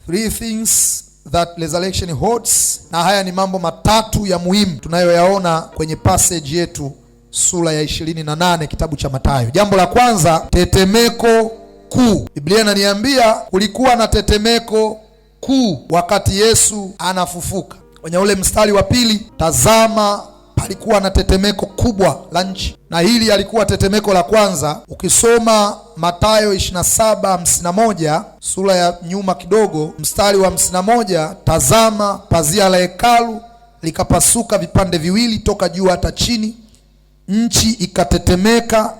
Three things that resurrection holds, na haya ni mambo matatu ya muhimu tunayoyaona kwenye passage yetu sura ya 28 kitabu cha Mathayo. Jambo la kwanza, tetemeko kuu. Biblia inaniambia kulikuwa na tetemeko kuu wakati Yesu anafufuka. Kwenye ule mstari wa pili, tazama palikuwa na tetemeko kubwa la nchi. Na hili alikuwa tetemeko la kwanza. Ukisoma Mathayo 27:51, sura ya nyuma kidogo, mstari wa 51, tazama pazia la hekalu likapasuka vipande viwili toka juu hata chini, nchi ikatetemeka,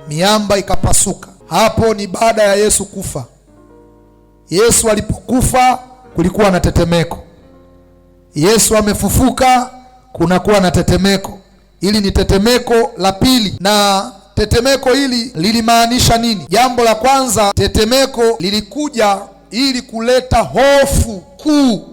miamba ikapasuka. Hapo ni baada ya Yesu kufa. Yesu alipokufa kulikuwa na tetemeko. Yesu amefufuka, kunakuwa na tetemeko. Hili ni tetemeko la pili. Na tetemeko hili lilimaanisha nini? Jambo la kwanza, tetemeko lilikuja ili kuleta hofu kuu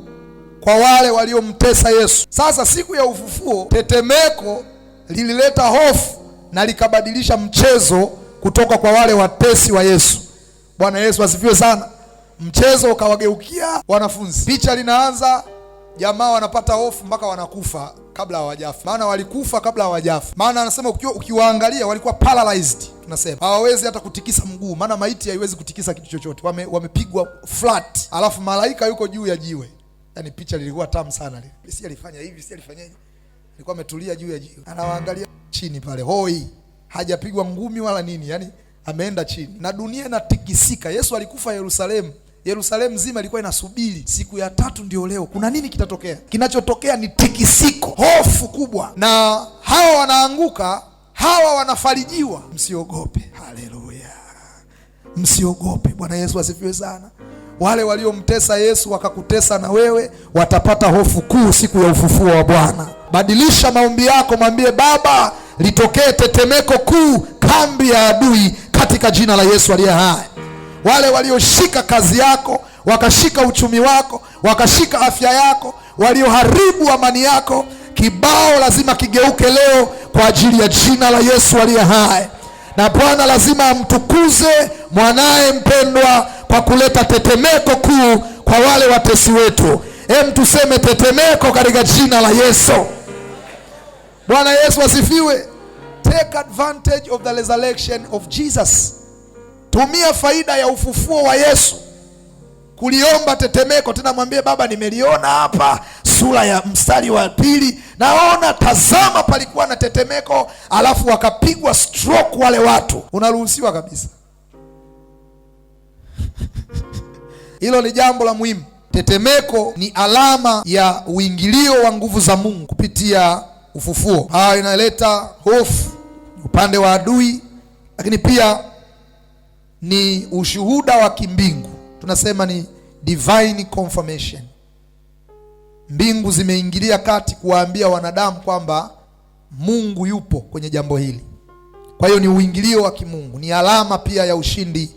kwa wale waliomtesa Yesu. Sasa siku ya ufufuo, tetemeko lilileta hofu na likabadilisha mchezo kutoka kwa wale watesi wa Yesu. Bwana Yesu asifiwe sana. Mchezo ukawageukia wanafunzi. Picha linaanza, jamaa wanapata hofu mpaka wanakufa kabla hawajafa. Maana walikufa kabla hawajafa. Maana anasema ukiwaangalia walikuwa paralyzed, tunasema hawawezi hata kutikisa mguu, maana maiti haiwezi kutikisa kitu chochote. Wamepigwa flat, alafu malaika yuko juu ya jiwe. Yaani picha lilikuwa tamu sana lile. Si alifanya hivi, si alifanyaje? Alikuwa ametulia juu ya jiwe. Anawaangalia chini pale, hoi. Hajapigwa ngumi wala nini, yani ameenda chini. Na dunia inatikisika. Yesu alikufa Yerusalemu. Yerusalemu nzima ilikuwa inasubiri siku ya tatu ndio leo. Kuna nini kitatokea? Kinachotokea ni tikisiko, hofu kubwa. Na hawa wanaanguka, hawa wanafarijiwa. Msiogope. Haleluya. Msiogope. Bwana Yesu asifiwe sana. Wale waliomtesa Yesu wakakutesa na wewe, watapata hofu kuu siku ya ufufuo wa Bwana. Badilisha maombi yako, mwambie Baba, litokee tetemeko kuu kambi ya adui katika jina la Yesu aliye hai. Wale walioshika kazi yako, wakashika uchumi wako, wakashika afya yako, walioharibu amani yako, kibao lazima kigeuke leo kwa ajili ya jina la Yesu aliye hai. Na Bwana lazima amtukuze mwanae mpendwa kwa kuleta tetemeko kuu kwa wale watesi wetu. Tuseme tetemeko katika jina la Yesu. Bwana Yesu asifiwe. Take advantage of the resurrection of Jesus. Tumia faida ya ufufuo wa Yesu kuliomba tetemeko. Tena mwambie Baba, nimeliona hapa sura ya mstari wa pili. Naona tazama palikuwa na tetemeko, alafu wakapigwa stroke wale watu. Unaruhusiwa kabisa. Hilo ni jambo la muhimu. Tetemeko ni alama ya uingilio wa nguvu za Mungu kupitia ufufuo. Inaleta hofu upande wa adui, lakini pia ni ushuhuda wa kimbingu. Tunasema ni divine confirmation. Mbingu zimeingilia kati kuwaambia wanadamu kwamba Mungu yupo kwenye jambo hili. Kwa hiyo ni uingilio wa kimungu, ni alama pia ya ushindi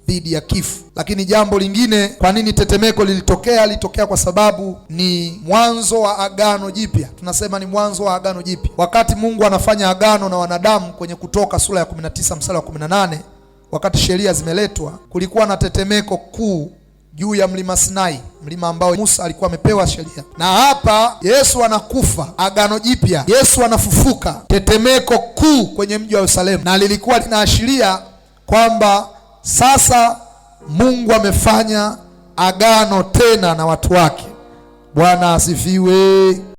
dhidi ya kifo. Lakini jambo lingine, kwa nini tetemeko lilitokea? Litokea kwa sababu ni mwanzo wa agano jipya. Tunasema ni mwanzo wa agano jipya. Wakati Mungu anafanya agano na wanadamu kwenye Kutoka sura ya 19 mstari wa 18, wakati sheria zimeletwa, kulikuwa na tetemeko kuu juu ya mlima Sinai, mlima ambao Musa alikuwa amepewa sheria. Na hapa Yesu anakufa, agano jipya, Yesu anafufuka, tetemeko kuu kwenye mji wa Yerusalemu, na lilikuwa linaashiria kwamba sasa Mungu amefanya agano tena na watu wake. Bwana asifiwe.